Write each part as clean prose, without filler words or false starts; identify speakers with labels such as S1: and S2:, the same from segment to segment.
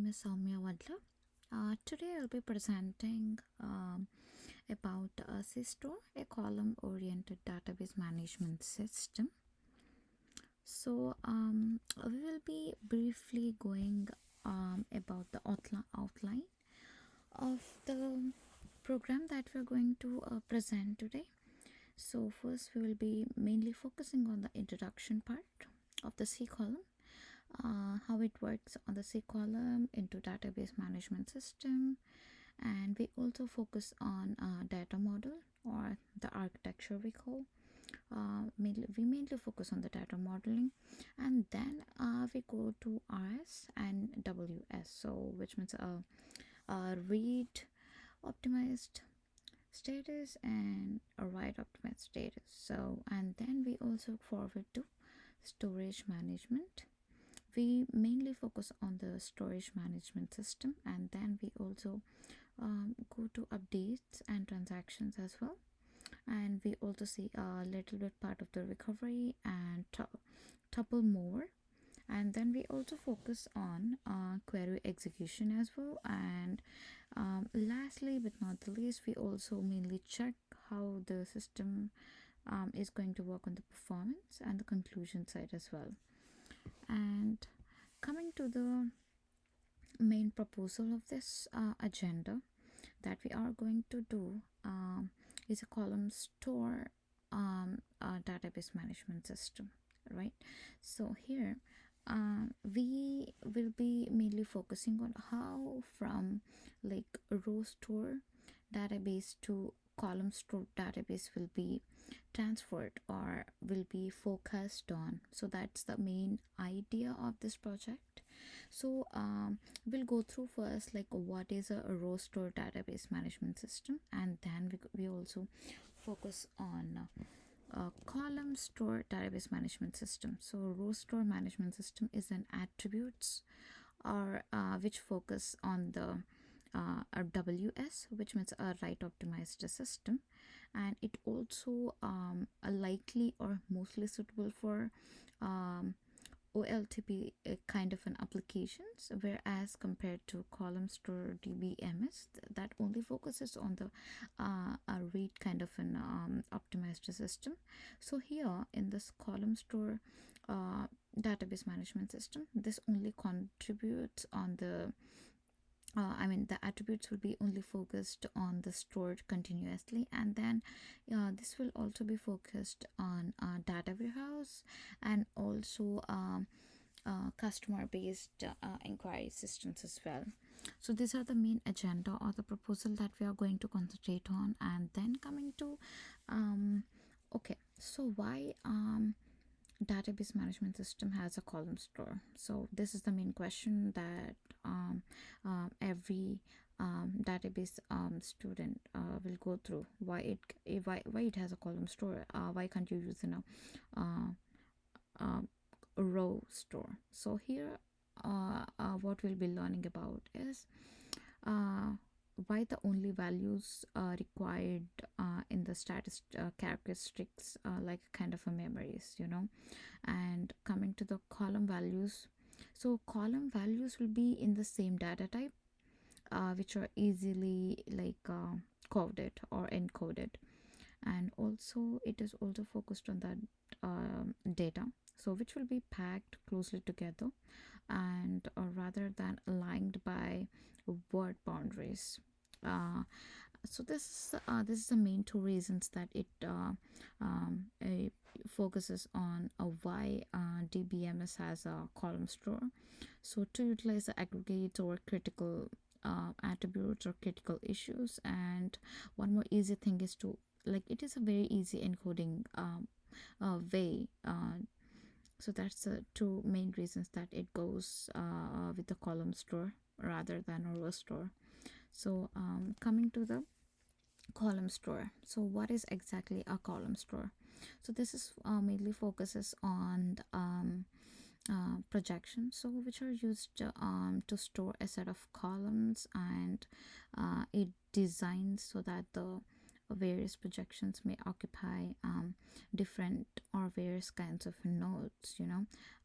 S1: is Soumya Wadla. Today I'll be presenting about Systore, a column-oriented database management system. So we will be briefly going about the outline of the program that we're going to present today. So first we will be mainly focusing on the introduction part of the C column, how it works on the C column into database management system, and we also focus on data model or the architecture we call. We mainly focus on the data modeling, and then we go to RS and WS, so which means read optimized status and a write optimized status. So and then we also forward to storage management. We mainly focus on the storage management system, and then we also go to updates and transactions as well, and we also see a little bit part of the recovery and tuple more, and then we also focus on query execution as well, and lastly but not the least, we also mainly check how the system is going to work on the performance and the conclusion side as well. And coming to the main proposal of this agenda that we are going to do is a column store database management system, right? So here we will be mainly focusing on how from like a row store database to column store database will be transferred or will be focused on. So that's the main idea of this project. So we'll go through first like what is a row store database management system, and then we also focus on column store database management system. So row store management system is an attributes or which focus on the WS, which means a write optimized system, and it also likely or mostly suitable for OLTP kind of an applications, whereas compared to column store DBMS that only focuses on the read kind of an optimized system. So here in this column store database management system, this only contributes on the the attributes will be only focused on the stored continuously, and then this will also be focused on data warehouse and also customer based inquiry systems as well. So these are the main agenda or the proposal that we are going to concentrate on. And then coming to okay, so why database management system has a column store? So this is the main question that every database student will go through. Why it has a column store? Why can't you use a row store? So here what we'll be learning about is uh, why the only values required in the status characteristics like kind of a memories, and coming to the column values. So column values will be in the same data type which are easily coded or encoded, and also it is also focused on that data, so which will be packed closely together and rather than aligned by word boundaries. So this is the main two reasons that it focuses on why DBMS has a column store. So to utilize the aggregates or critical attributes or critical issues, and one more easy thing is to it is a very easy encoding way. So that's the two main reasons that it goes with the column store rather than a row store. So coming to the column store, so what is exactly a column store? So this is mainly focuses on projections, so which are used to store a set of columns, and it designs so that the various projections may occupy different or various kinds of nodes,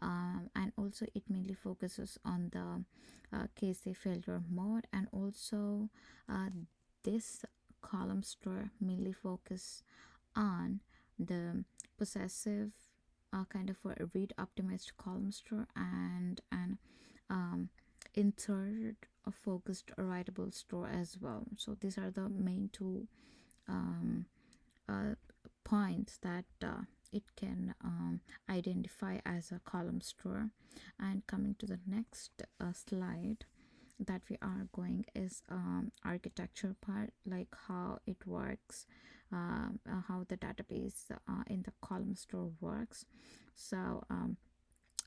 S1: and also it mainly focuses on the case failure mode, and also this column store mainly focus on the possessive kind of a read optimized column store and an um, insert a focused writable store as well. So these are the main two um, uh, points that it can identify as a column store. And coming to the next slide that we are going is architecture part, like how it works, how the database in the column store works. So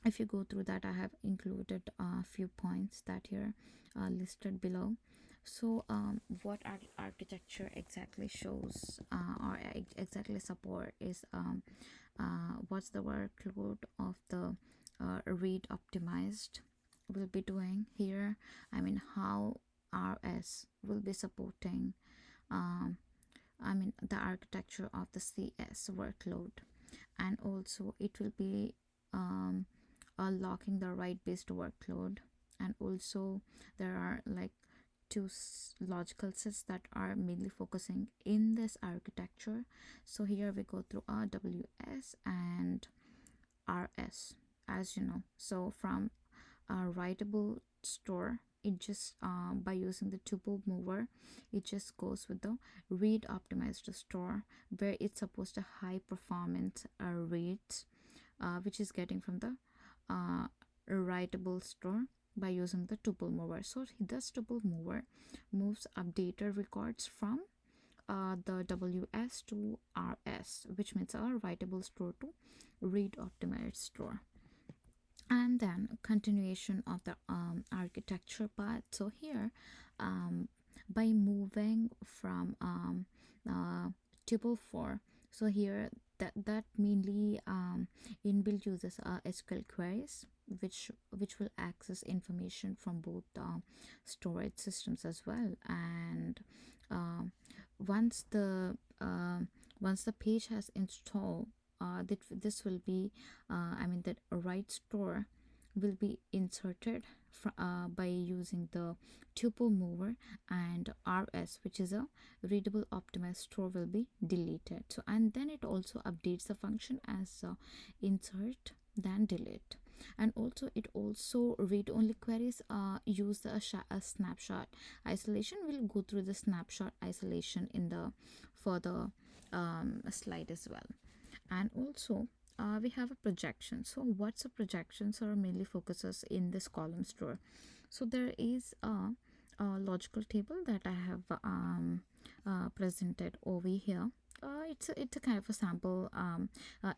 S1: if you go through that, I have included a few points that here listed below. So what architecture exactly shows or exactly support is what's the workload of the read optimized will be doing here. I mean, how RS will be supporting the architecture of the CS workload, and also it will be um, locking the write based workload. And also there are like two logical sets that are mainly focusing in this architecture. So here we go through RWS and RS, as you know. So from a writable store, it just by using the tuple mover, it just goes with the read optimized store, where it's supposed to high performance reads which is getting from the uh, writable store by using the tuple mover. So this tuple mover moves updated records from the WS to RS, which means a writable store to read optimized store. And then continuation of the architecture part. So here by moving from tuple 4, so here that mainly inbuilt uses SQL queries, which will access information from both storage systems as well. And um once the once the page has installed, this will be that write store will be inserted by using the tuple mover, and RS, which is a readable optimized store, will be deleted. So and then it also updates the function as insert then delete. And also it also read only queries use a snapshot isolation. We'll go through the snapshot isolation in the further slide as well. And also we have a projection. So what's a projection? So mainly focuses in this column store. So there is a logical table that I have presented over here. It's a kind of a sample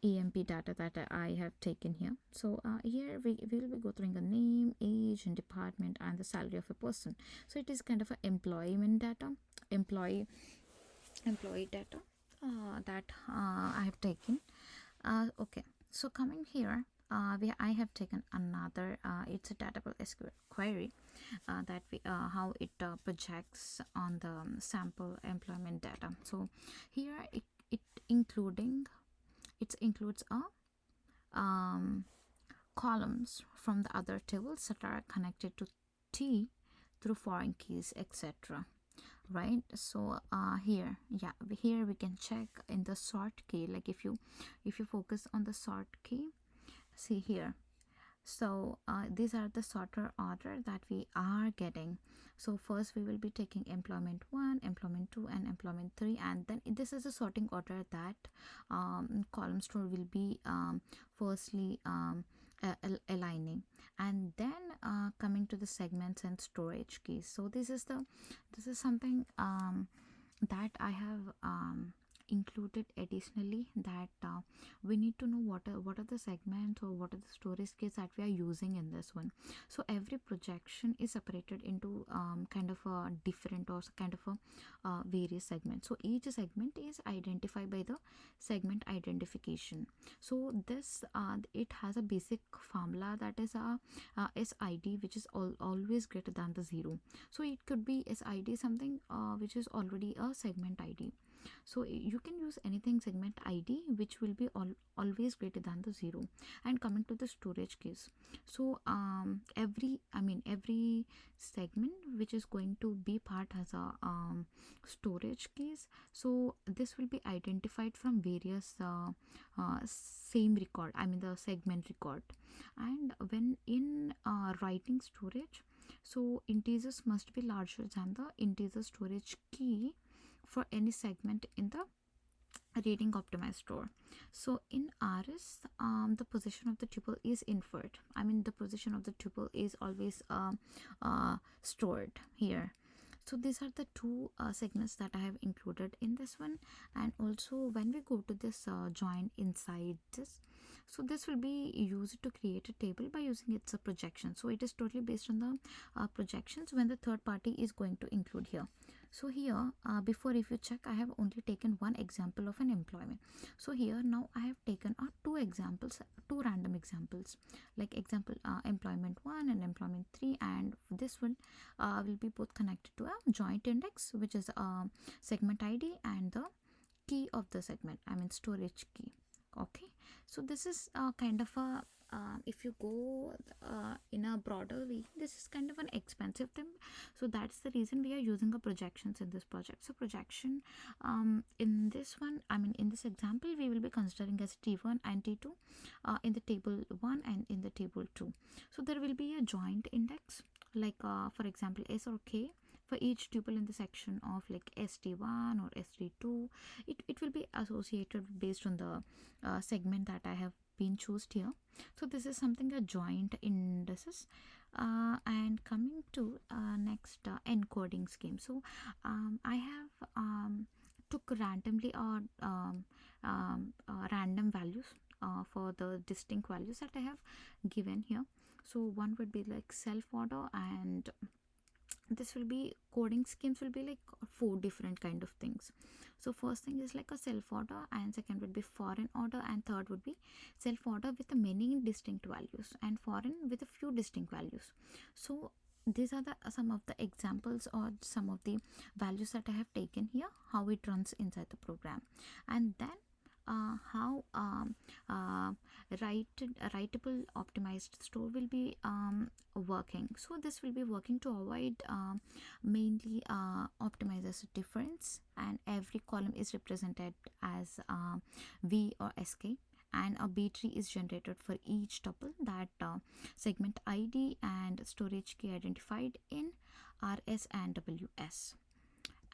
S1: EMP data that I have taken here. So here we will be go through the name, age, and department, and the salary of a person. So it is kind of a employment data, employee data that I have taken. Okay, so coming here, I have taken another. It's a database SQL query that we how it projects on the sample employment data. So here it including it includes a um, columns from the other tables that are connected to T through foreign keys, etc. Right. So here, yeah, here we can check in the sort key. Like if you focus on the sort key, see here. So these are the sorter order that we are getting. So first we will be taking employment 1, employment 2, and employment 3, and then this is a sorting order that column store will be firstly aligning, and then coming to the segments and storage keys. So this is something that I have included additionally, that we need to know what are the segments or what are the storage keys that we are using in this one. So every projection is separated into kind of a different or kind of a various segments. So each segment is identified by the segment identification. So this it has a basic formula that is a SID, which is always greater than the 0. So it could be SID something which is already a segment ID. So you can use anything segment id which will be always greater than the 0. And coming to the storage keys, so every segment which is going to be part has a storage keys. So this will be identified from various same record, I mean the segment record. And when in writing storage, so integers must be larger than the integer storage key for any segment in the reading optimized store. So in rs, the position of the tuple is inferred, I mean the position of the tuple is always stored here. So these are the two segments that I have included in this one. And also when we go to this join inside this, so this will be used to create a table by using its projection. So it is totally based on the projections when the third party is going to include here. So here before, if you check, I have only taken one example of an employment. So here now I have taken two examples, two random examples, like example employment 1 and employment 3, and this one will be both connected to a joint index, which is segment id and the key of the segment, I mean storage key. Okay, so this is kind of a if you go in a broader way, this is kind of an expensive thing. So that's the reason we are using a projections in this project. So projection in this one, I mean in this example, we will be considering as t1 and t2 in the table 1 and in the table 2. So there will be a joint index, like for example s or k for each tuple in the section of like st1 or st2. It will be associated based on the segment that I have been chosen here. So this is something a joint indices. And coming to next encoding scheme. So I have took randomly or random values for the distinct values that I have given here. So one would be like self order, and this will be coding schemes will be like four different kind of things. So first thing is like a self order, and second would be foreign order, and third would be self order with many distinct values, and foreign with a few distinct values. So these are the some of the examples or some of the values that I have taken here, how it runs inside the program. And then how writable optimized store will be working. So this will be working to avoid mainly optimizers difference, and every column is represented as v or sk, and a b tree is generated for each tuple that segment id and storage key identified in rs and ws.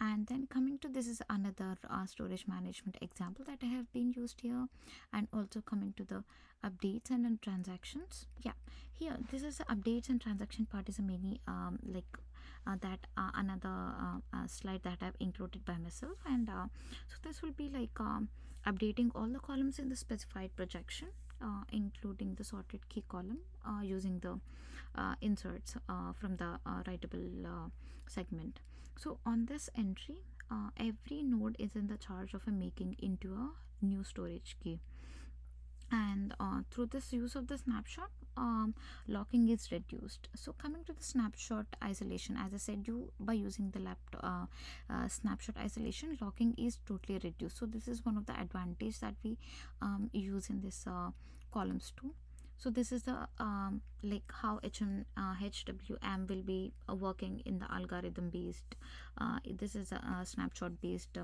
S1: And then coming to this is another storage management example that I have been used here. And also coming to the updates and then transactions. Yeah, here this is the updates and transaction part is a mini that another slide that I've included by myself. And so this will be like updating all the columns in the specified projection, including the sorted key column using the inserts from the writable segment. So on this entry, every node is in the charge of making into a new storage key. And through this use of the snapshot, locking is reduced. So coming to the snapshot isolation, as I said, you by using the snapshot isolation, locking is totally reduced. So this is one of the advantage that we use in this columns too. So this is the like how HWM will be working in the algorithm based. This is a snapshot based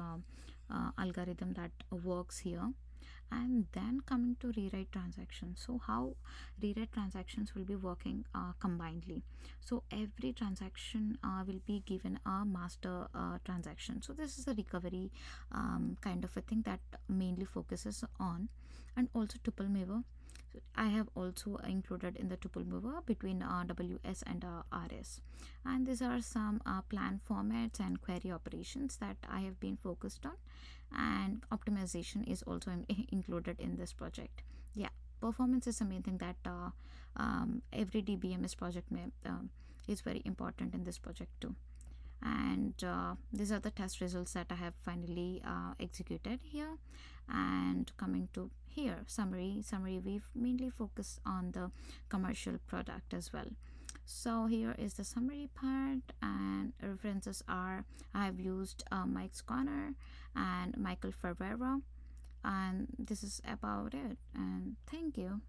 S1: algorithm that works here. And then coming to rewrite transactions, so how rewrite transactions will be working combinedly. So every transaction will be given a master transaction. So this is a recovery kind of a thing that mainly focuses on. And also tuple mover, so I have also included in the tuple mover between ws and rs. And these are some plan formats and query operations that I have been focused on. And optimization is also included in this project. Yeah, performance is the main thing that every DBMS project is very important in this project too. And these are the test results that I have finally executed here. And coming to here, summary we've mainly focused on the commercial product as well. So here is the summary part, and references are I have used Mike Sconner and Michael Ferrero, and this is about it. And thank you.